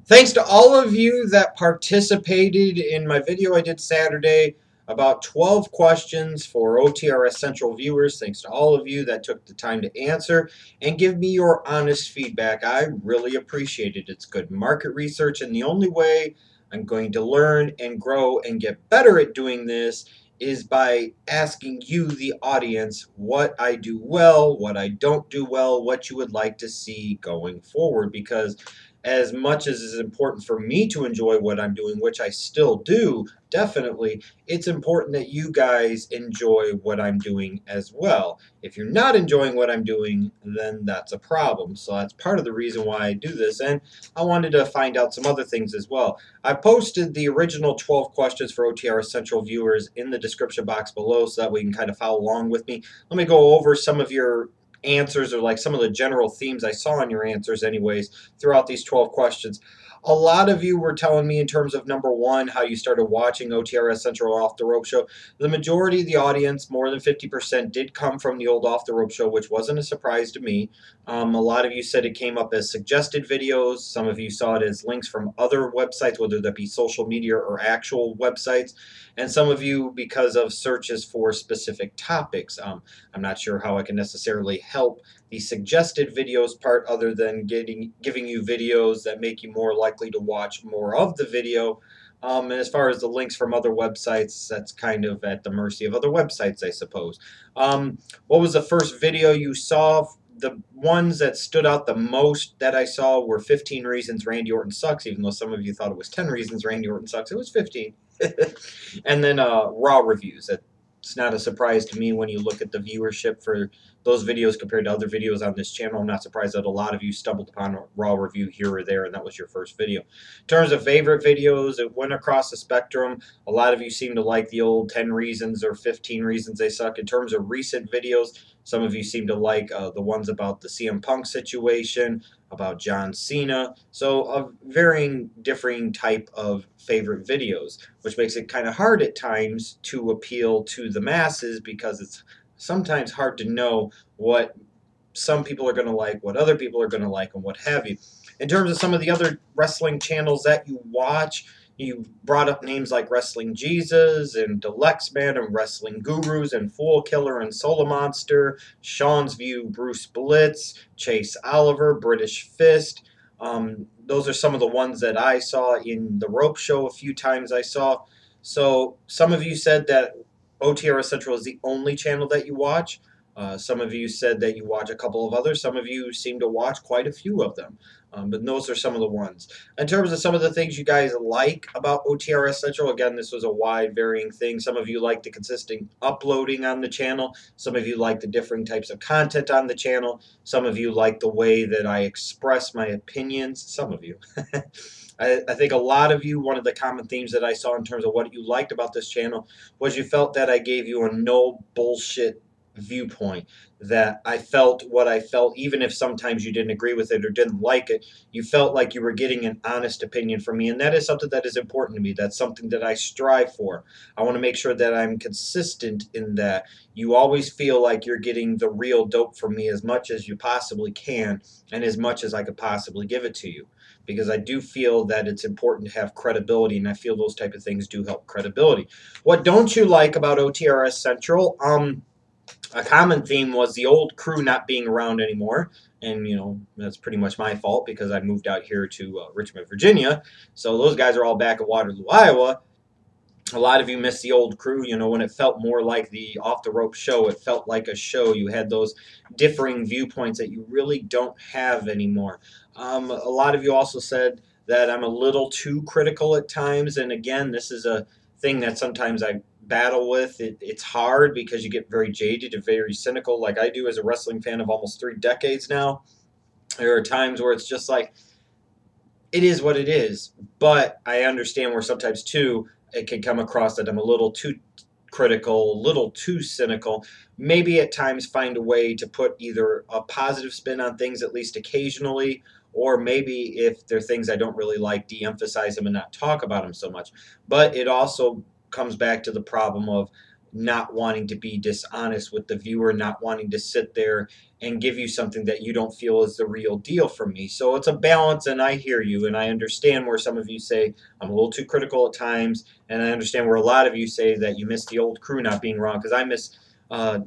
Thanks to all of you that participated in my video I did Saturday about 12 questions for OTRS Central viewers. Thanks to all of you that took the time to answer and give me your honest feedback. I really appreciate it. It's good market research, and the only way I'm going to learn and grow and get better at doing this is by asking you, the audience, what I do well, what I don't do well, what you would like to see going forward. Because as much as it's important for me to enjoy what I'm doing, which I still do, definitely, it's important that you guys enjoy what I'm doing as well. If you're not enjoying what I'm doing, then that's a problem. So that's part of the reason why I do this. And I wanted to find out some other things as well. I posted the original 12 questions for OTRS Central viewers in the description box below so that we can kind of follow along with me. Let me go over some of your answers, or like some of the general themes I saw in your answers anyways throughout these 12 questions. A lot of you were telling me in terms of number one, how you started watching OTRS Central Off the Rope Show. The majority of the audience, more than 50%, did come from the old Off the Rope Show, which wasn't a surprise to me. A lot of you said it came up as suggested videos. Some of you saw it as links from other websites, whether that be social media or actual websites. And some of you because of searches for specific topics. I'm not sure how I can necessarily help the suggested videos part other than giving you videos that make you more likely to watch more of the video. And as far as the links from other websites, that's kind of at the mercy of other websites, I suppose. What was the first video you saw? The ones that stood out the most that I saw were 15 Reasons Randy Orton Sucks, even though some of you thought it was 10 Reasons Randy Orton Sucks. It was 15. And then Raw reviews. It's not a surprise to me when you look at the viewership for those videos compared to other videos on this channel. I'm not surprised that a lot of you stumbled upon a Raw review here or there, and that was your first video. In terms of favorite videos, it went across the spectrum. A lot of you seem to like the old 10 Reasons or 15 Reasons They Suck. In terms of recent videos, some of you seem to like the ones about the CM Punk situation, about John Cena. So a varying, differing type of favorite videos, which makes it kind of hard at times to appeal to the masses, because it's sometimes hard to know what some people are going to like, what other people are going to like, and what have you. In terms of some of the other wrestling channels that you watch, you brought up names like Wrestling Jesus and Deluxe Man and Wrestling Gurus and Fool Killer and Solar Monster, Sean's View, Bruce Blitz, Chase Oliver, British Fist. Those are some of the ones that I saw in the Rope Show a few times I saw. So some of you said that OTRS Central is the only channel that you watch. Some of you said that you watch a couple of others. Some of you seem to watch quite a few of them. But those are some of the ones. In terms of some of the things you guys like about OTRS Central, again, this was a wide varying thing. Some of you like the consistent uploading on the channel. Some of you like the different types of content on the channel. Some of you like the way that I express my opinions. Some of you. I think a lot of you, one of the common themes that I saw in terms of what you liked about this channel was you felt that I gave you a no bullshit viewpoint, that I felt what I felt, even if sometimes you didn't agree with it or didn't like it. You felt like you were getting an honest opinion from me, and that is something that is important to me. That's something that I strive for. I want to make sure that I'm consistent in that. You always feel like you're getting the real dope from me as much as you possibly can, and as much as I could possibly give it to you, because I do feel that it's important to have credibility, and I feel those type of things do help credibility. What don't you like about OTRS Central? A common theme was the old crew not being around anymore. And, you know, that's pretty much my fault because I moved out here to Richmond, Virginia. So those guys are all back at Waterloo, Iowa. A lot of you miss the old crew, you know, when it felt more like the Off the Rope Show. It felt like a show. You had those differing viewpoints that you really don't have anymore. A lot of you also said that I'm a little too critical at times. And again, this is a thing that sometimes I battle with. It's hard because you get very jaded and very cynical, like I do as a wrestling fan of almost 3 decades now. There are times where it's just like, it is what it is. But I understand where sometimes, too, it can come across that I'm a little too critical, a little too cynical. Maybe at times find a way to put either a positive spin on things, at least occasionally, or maybe if there are things I don't really like, de-emphasize them and not talk about them so much. But it also comes back to the problem of not wanting to be dishonest with the viewer, not wanting to sit there and give you something that you don't feel is the real deal from me. So it's a balance, and I hear you, and I understand where some of you say I'm a little too critical at times, and I understand where a lot of you say that you miss the old crew not being wrong, because I miss uh,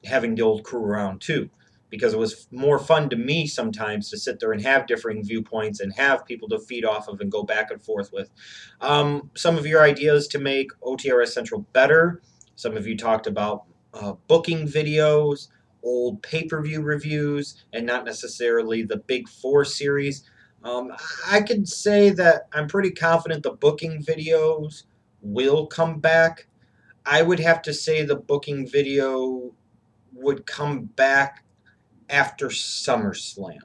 having the old crew around too. Because it was more fun to me sometimes to sit there and have differing viewpoints and have people to feed off of and go back and forth with. Some of your ideas to make OTRS Central better. Some of you talked about booking videos, old pay-per-view reviews, and not necessarily the Big Four series. I could say that I'm pretty confident the booking videos will come back. I would have to say the booking video would come back after SummerSlam.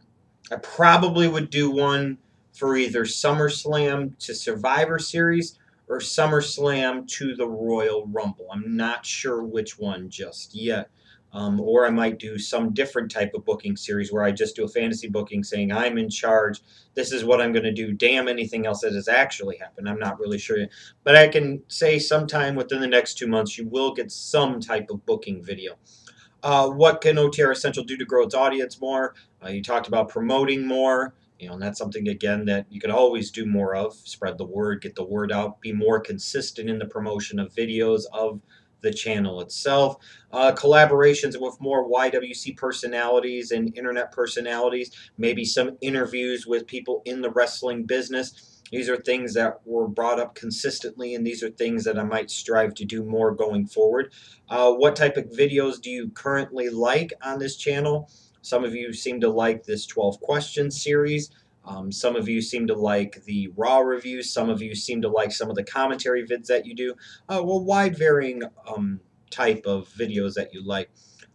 I probably would do one for either SummerSlam to Survivor Series or SummerSlam to the Royal Rumble. I'm not sure which one just yet. Or I might do some different type of booking series where I just do a fantasy booking saying, I'm in charge. This is what I'm going to do. Damn anything else that has actually happened. I'm not really sure yet. But I can say sometime within the next 2 months, you will get some type of booking video. What can OTRS Central do to grow its audience more? You talked about promoting more. And that's something, again, that you could always do more of. Spread the word, get the word out, be more consistent in the promotion of videos of the channel itself. Collaborations with more YWC personalities and internet personalities, maybe some interviews with people in the wrestling business. These are things that were brought up consistently, and these are things that I might strive to do more going forward. What type of videos do you currently like on this channel? Some of you seem to like this 12 questions series. Some of you seem to like the Raw reviews. Some of you seem to like some of the commentary vids that you do. Well, wide varying type of videos that you like.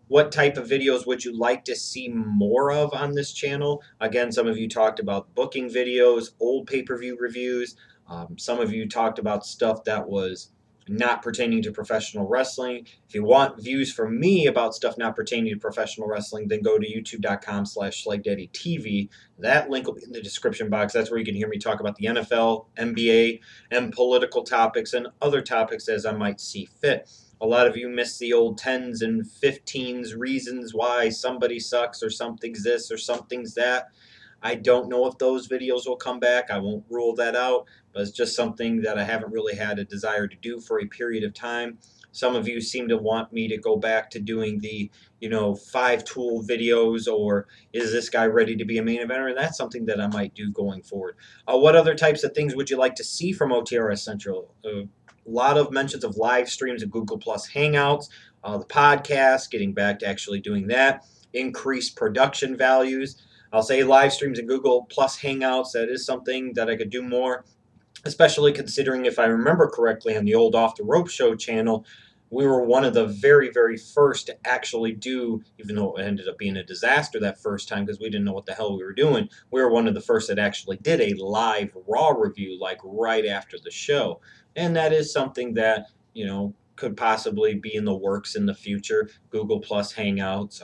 What type of videos would you like to see more of on this channel? Again, some of you talked about booking videos, old pay-per-view reviews. Some of you talked about stuff that was not pertaining to professional wrestling. If you want views from me about stuff not pertaining to professional wrestling, then go to youtube.com/SligDaddyTV. That link will be in the description box. That's where you can hear me talk about the NFL, NBA, and political topics and other topics as I might see fit. A lot of you miss the old 10s and 15s reasons why somebody sucks or something's this or something's that. I don't know if those videos will come back. I won't rule that out, but it's just something that I haven't really had a desire to do for a period of time. Some of you seem to want me to go back to doing the, 5-tool videos, or is this guy ready to be a main eventer? And that's something that I might do going forward. What other types of things would you like to see from OTRS Central? A lot of mentions of live streams of Google Plus Hangouts, the podcast, getting back to actually doing that, increased production values. I'll say live streams in Google Plus Hangouts. That is something that I could do more, especially considering, if I remember correctly, on the old Off the Rope Show channel, we were one of the very, very first to actually do, even though it ended up being a disaster that first time because we didn't know what the hell we were doing, we were one of the first that actually did a live Raw review, like right after the show. And that is something that, could possibly be in the works in the future. Google Plus Hangouts,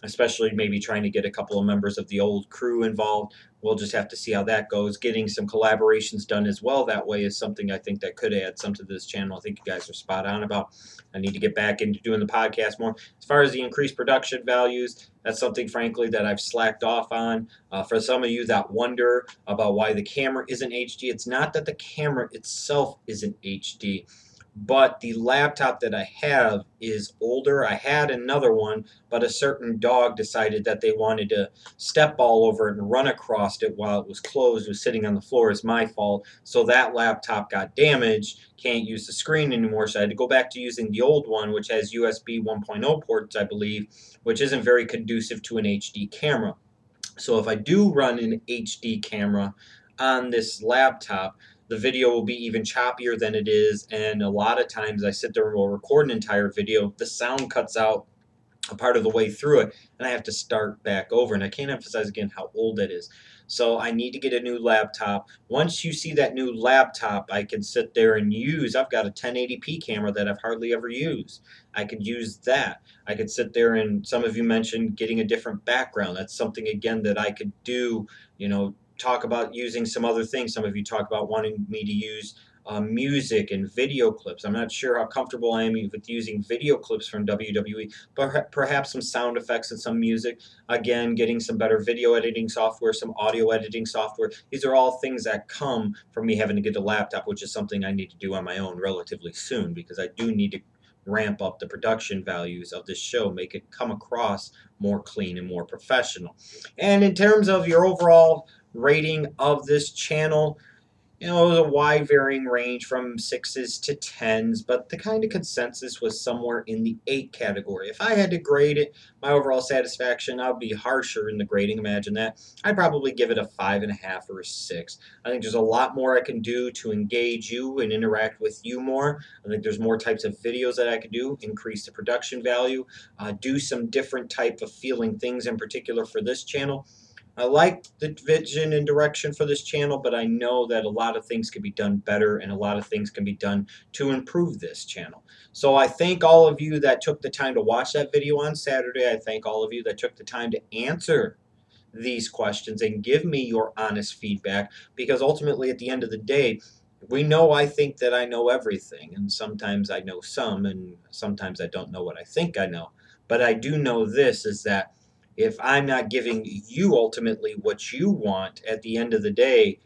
especially maybe trying to get a couple of members of the old crew involved. We'll just have to see how that goes. Getting some collaborations done as well that way is something I think that could add some to this channel. I think you guys are spot on about. I need to get back into doing the podcast more. As far as the increased production values, that's something, frankly, that I've slacked off on. For some of you that wonder about why the camera isn't HD, it's not that the camera itself isn't HD, but the laptop that I have is older. I had another one, but a certain dog decided that they wanted to step all over it and run across it while it was closed. It was sitting on the floor. It's my fault. So that laptop got damaged. Can't use the screen anymore. So I had to go back to using the old one, which has USB 1.0 ports, I believe, which isn't very conducive to an HD camera. So if I do run an HD camera on this laptop, the video will be even choppier than it is, and a lot of times I sit there and will record an entire video, the sound cuts out a part of the way through it, and I have to start back over, and I can't emphasize again how old that is. So I need to get a new laptop. Once you see that new laptop, I can sit there and use, I've got a 1080p camera that I've hardly ever used. I could use that. I could sit there, and some of you mentioned getting a different background. That's something, again, that I could do, talk about using some other things. Some of you talk about wanting me to use music and video clips. I'm not sure how comfortable I am with using video clips from WWE, but perhaps some sound effects and some music. Again, getting some better video editing software, some audio editing software. These are all things that come from me having to get a laptop, which is something I need to do on my own relatively soon, because I do need to ramp up the production values of this show, make it come across more clean and more professional. And in terms of your overall rating of this channel, it was a wide varying range from 6s to 10s, but the kind of consensus was somewhere in the 8 category. If I had to grade it, my overall satisfaction, I'd be harsher in the grading, imagine that. I'd probably give it a 5.5 or a 6. I think there's a lot more I can do to engage you and interact with you more. I think there's more types of videos that I could do, increase the production value, do some different type of feeling things in particular for this channel. I like the vision and direction for this channel, but I know that a lot of things can be done better and a lot of things can be done to improve this channel. So I thank all of you that took the time to watch that video on Saturday. I thank all of you that took the time to answer these questions and give me your honest feedback, because ultimately at the end of the day, we know I think that I know everything, and sometimes I know some, and sometimes I don't know what I think I know. But I do know this, is that if I'm not giving you ultimately what you want at the end of the day,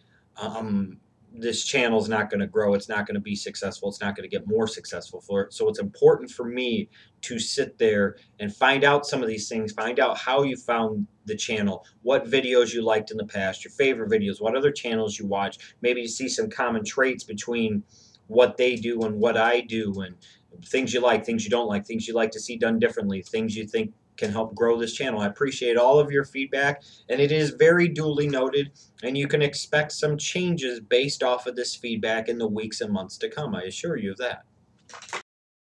this channel is not going to grow. It's not going to be successful. It's not going to get more successful for it. So it's important for me to sit there and find out some of these things, find out how you found the channel, what videos you liked in the past, your favorite videos, what other channels you watch, maybe you see some common traits between what they do and what I do, and things you like, things you don't like, things you like to see done differently, things you think can help grow this channel. I appreciate all of your feedback, and it is very duly noted, and you can expect some changes based off of this feedback in the weeks and months to come. I assure you of that.